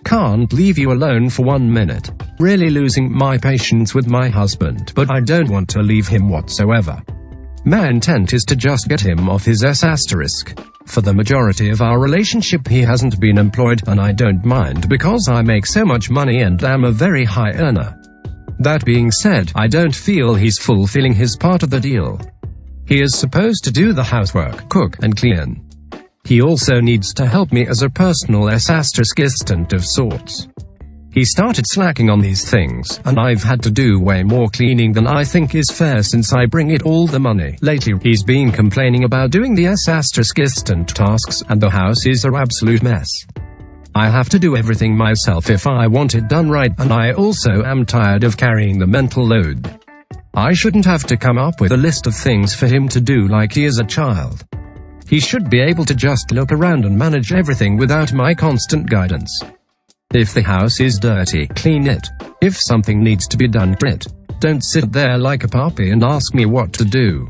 Can't leave you alone for 1 minute. Really losing my patience with my husband, but I don't want to leave him whatsoever. My intent is to just get him off his s***. For the majority of our relationship he hasn't been employed, and I don't mind because I make so much money and am a very high earner. That being said, I don't feel he's fulfilling his part of the deal. He is supposed to do the housework, cook, and clean. He also needs to help me as a personal assistant of sorts. He started slacking on these things, and I've had to do way more cleaning than I think is fair since I bring it all the money. Lately, he's been complaining about doing the assistant tasks, and the house is an absolute mess. I have to do everything myself if I want it done right, and I also am tired of carrying the mental load. I shouldn't have to come up with a list of things for him to do like he is a child. He should be able to just look around and manage everything without my constant guidance. If the house is dirty, clean it. If something needs to be done, do it. Don't sit there like a puppy and ask me what to do.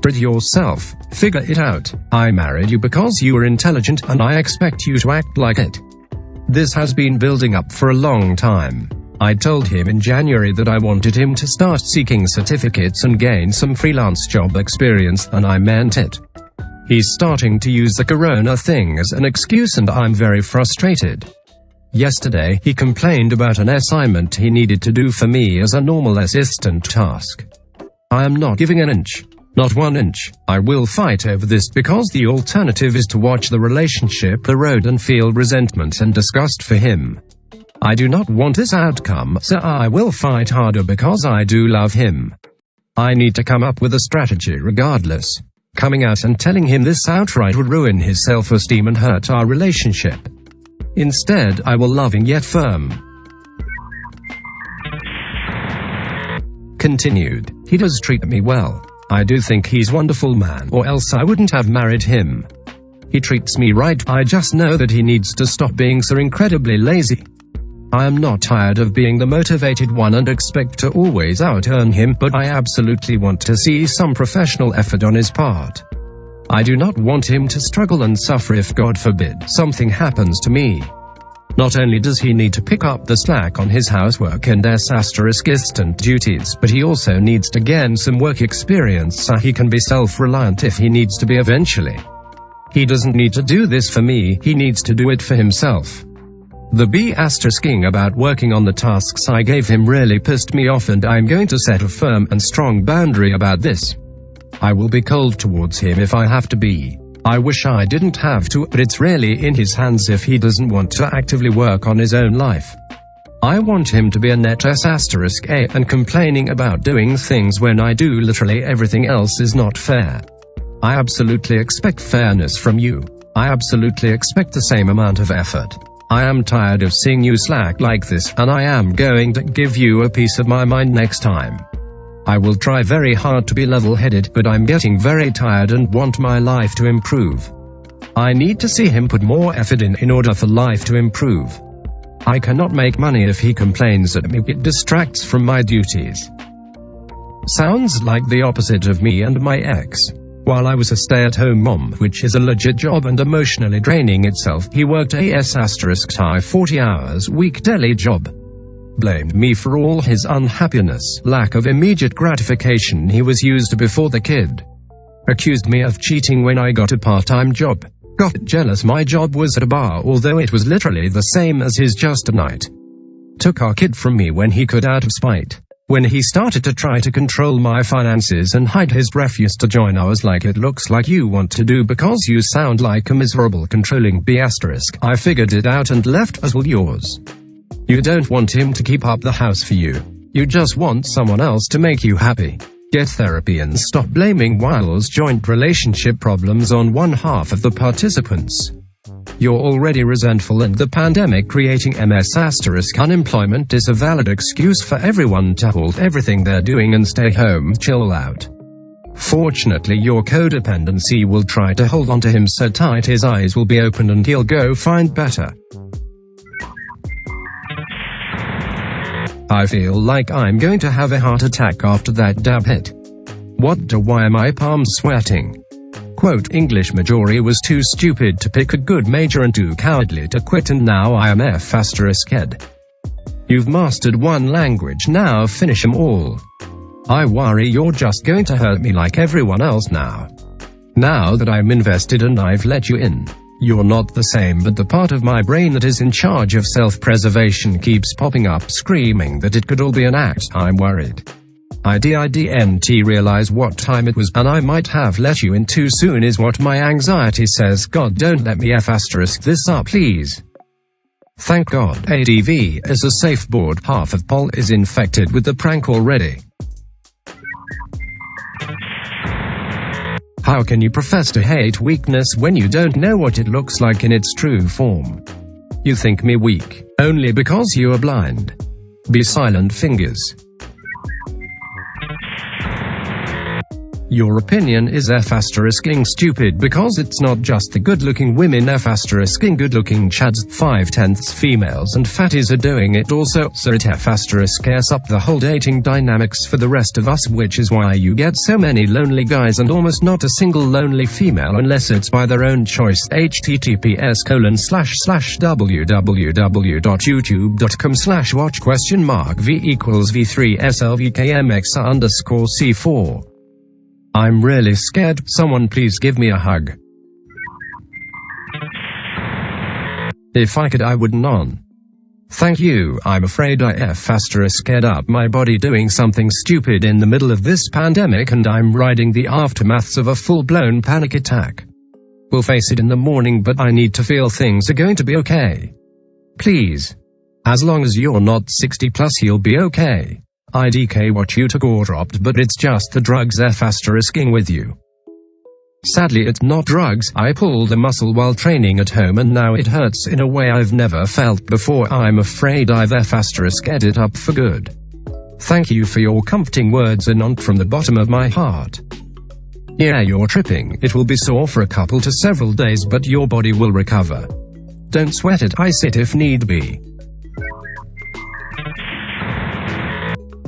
Do it yourself. Figure it out. I married you because you are intelligent, and I expect you to act like it. This has been building up for a long time. I told him in January that I wanted him to start seeking certificates and gain some freelance job experience, and I meant it. He's starting to use the corona thing as an excuse, and I'm very frustrated. Yesterday, he complained about an assignment he needed to do for me as a normal assistant task. I am not giving an inch. Not 1 inch. I will fight over this because the alternative is to watch the relationship erode and feel resentment and disgust for him. I do not want this outcome, so I will fight harder because I do love him. I need to come up with a strategy regardless. Coming out and telling him this outright would ruin his self-esteem and hurt our relationship. Instead, I will loving yet firm. Continued. He does treat me well. I do think he's a wonderful man, or else I wouldn't have married him. He treats me right. I just know that he needs to stop being so incredibly lazy. I am not tired of being the motivated one and expect to always out-earn him, but I absolutely want to see some professional effort on his part. I do not want him to struggle and suffer if, God forbid, something happens to me. Not only does he need to pick up the slack on his housework and assistant duties, but he also needs to gain some work experience so he can be self-reliant if he needs to be eventually. He doesn't need to do this for me, he needs to do it for himself. The b***ing about working on the tasks I gave him really pissed me off, and I'm going to set a firm and strong boundary about this. I will be cold towards him if I have to be. I wish I didn't have to, but it's really in his hands if he doesn't want to actively work on his own life. I want him to be a net **A and complaining about doing things when I do literally everything else is not fair. I absolutely expect fairness from you. I absolutely expect the same amount of effort. I am tired of seeing you slack like this, and I am going to give you a piece of my mind next time. I will try very hard to be level-headed, but I'm getting very tired and want my life to improve. I need to see him put more effort in order for life to improve. I cannot make money if he complains at me. It distracts from my duties. Sounds like the opposite of me and my ex. While I was a stay-at-home mom, which is a legit job and emotionally draining itself, he worked a **tie 40 hours week daily job. Blamed me for all his unhappiness, lack of immediate gratification he was used before the kid. Accused me of cheating when I got a part-time job. Got jealous my job was at a bar, although it was literally the same as his just a night. Took our kid from me when he could out of spite. When he started to try to control my finances and hide his refuse to join, I was like, it looks like you want to do because you sound like a miserable controlling b***. I figured it out and left, as will yours. You don't want him to keep up the house for you. You just want someone else to make you happy. Get therapy and stop blaming whilst joint relationship problems on one half of the participants. You're already resentful, and the pandemic creating unemployment is a valid excuse for everyone to halt everything they're doing and stay home, chill out. Fortunately, your codependency will try to hold onto him so tight his eyes will be opened and he'll go find better. I feel like I'm going to have a heart attack after that dab hit. Why are my palms sweating? Quote, English majority was too stupid to pick a good major and too cowardly to quit, and now I am F***ed. You've mastered one language, now finish 'em all. I worry you're just going to hurt me like everyone else now. Now that I'm invested and I've let you in. You're not the same, but the part of my brain that is in charge of self-preservation keeps popping up screaming that it could all be an act. I'm worried. I didn't realize what time it was, and I might have let you in too soon is what my anxiety says. God, don't let me this up, please. Thank God ADV is a safe board. Half of Pol is infected with the prank already. How can you profess to hate weakness when you don't know what it looks like in its true form? You think me weak, only because you are blind. Be silent, fingers. Your opinion is F***ing stupid because it's not just the good-looking women F***ing good-looking chads, 5/10 females and fatties are doing it also, so it F***s up the whole dating dynamics for the rest of us, which is why you get so many lonely guys and almost not a single lonely female unless it's by their own choice. https://www.youtube.com/watch?v=v3slvkmx_c4. I'm really scared. Someone please give me a hug. If I could, I would none. Thank you. I'm afraid I F***ed up my body doing something stupid in the middle of this pandemic, and I'm riding the aftermaths of a full-blown panic attack. We'll face it in the morning, but I need to feel things are going to be okay. Please. As long as you're not 60 plus, you'll be okay. IDK what you took or dropped, but it's just the drugs F***ing with you. Sadly, it's not drugs. I pulled a muscle while training at home and now it hurts in a way I've never felt before. I'm afraid I've F***ed it up for good. Thank you for your comforting words, Anant, from the bottom of my heart. Yeah, you're tripping. It will be sore for a couple to several days, but your body will recover. Don't sweat it. Ice it if need be.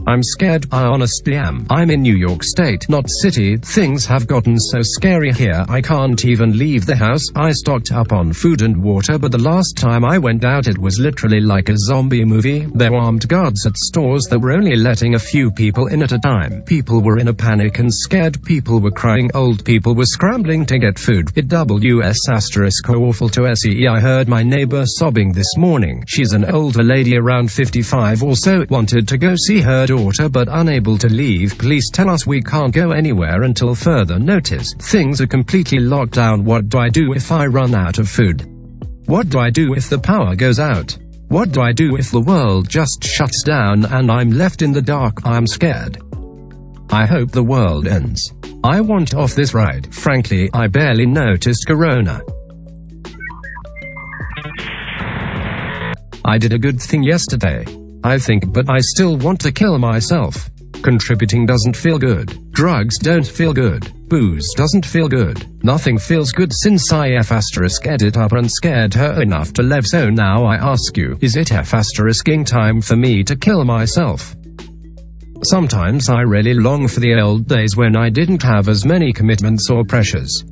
I'm scared, I honestly am. I'm in New York State, not city. Things have gotten so scary here, I can't even leave the house. I stocked up on food and water, but the last time I went out it was literally like a zombie movie. There were armed guards at stores that were only letting a few people in at a time. People were in a panic and scared, people were crying, old people were scrambling to get food. It awful to see. I heard my neighbor sobbing this morning. She's an older lady around 55 or so, wanted to go see her daughter but unable to leave. Police tell us we can't go anywhere until further notice. Things are completely locked down. What do I do if I run out of food? What do I do if the power goes out? What do I do if the world just shuts down and I'm left in the dark? I'm scared. I hope the world ends. I want off this ride. Frankly, I barely noticed Corona. I did a good thing yesterday, I think, but I still want to kill myself. Contributing doesn't feel good. Drugs don't feel good. Booze doesn't feel good. Nothing feels good since I F***ed it up and scared her enough to leave. So now I ask you, is it F***ing time for me to kill myself? Sometimes I really long for the old days when I didn't have as many commitments or pressures.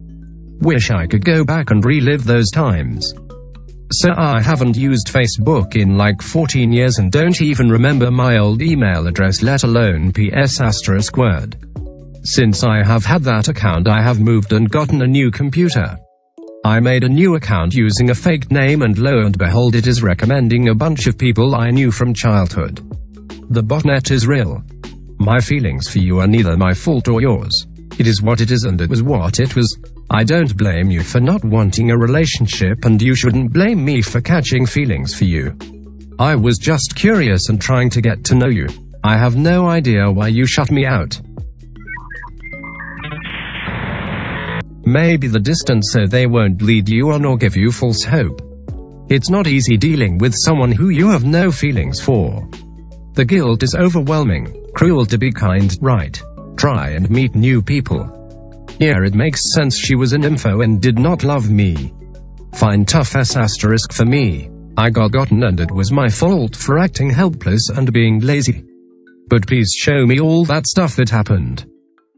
Wish I could go back and relive those times. So I haven't used Facebook in like 14 years and don't even remember my old email address, let alone ps***word. Since I have had that account, I have moved and gotten a new computer. I made a new account using a fake name and lo and behold it is recommending a bunch of people I knew from childhood. The botnet is real. My feelings for you are neither my fault or yours. It is what it is and it was what it was. I don't blame you for not wanting a relationship and you shouldn't blame me for catching feelings for you. I was just curious and trying to get to know you. I have no idea why you shut me out. Maybe the distance so they won't lead you on or give you false hope. It's not easy dealing with someone who you have no feelings for. The guilt is overwhelming. Cruel to be kind, right? Try and meet new people. Yeah, it makes sense she was an info and did not love me. Fine, tough ** for me. I got gotten and it was my fault for acting helpless and being lazy. But please show me all that stuff that happened.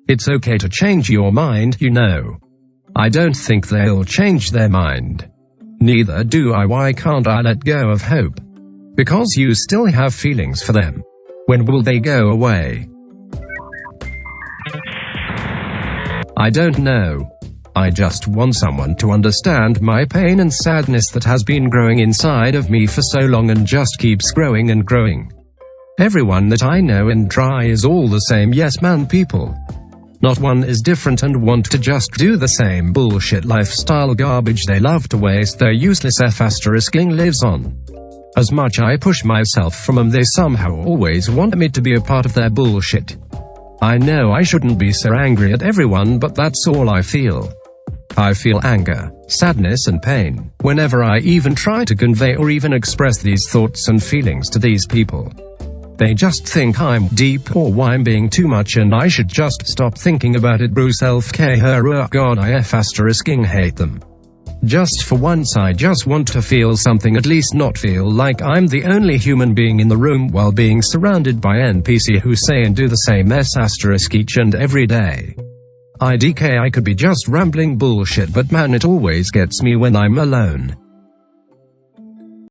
It's okay to change your mind, you know. I don't think they'll change their mind. Neither do I. Why can't I let go of hope? Because you still have feelings for them. When will they go away? I don't know. I just want someone to understand my pain and sadness that has been growing inside of me for so long and just keeps growing and growing. Everyone that I know and try is all the same yes man people. Not one is different and want to just do the same bullshit lifestyle garbage they love to waste their useless *ing lives on. As much I push myself from them, they somehow always want me to be a part of their bullshit. I know I shouldn't be so angry at everyone, but that's all I feel. I feel anger, sadness and pain whenever I even try to convey or even express these thoughts and feelings to these people. They just think I'm deep or I'm being too much and I should just stop thinking about it. Bruce Self-K God I *ing hate them. Just for once I just want to feel something, at least not feel like I'm the only human being in the room while being surrounded by NPC who say and do the same * each and every day. I could be just rambling bullshit, but man, it always gets me when I'm alone.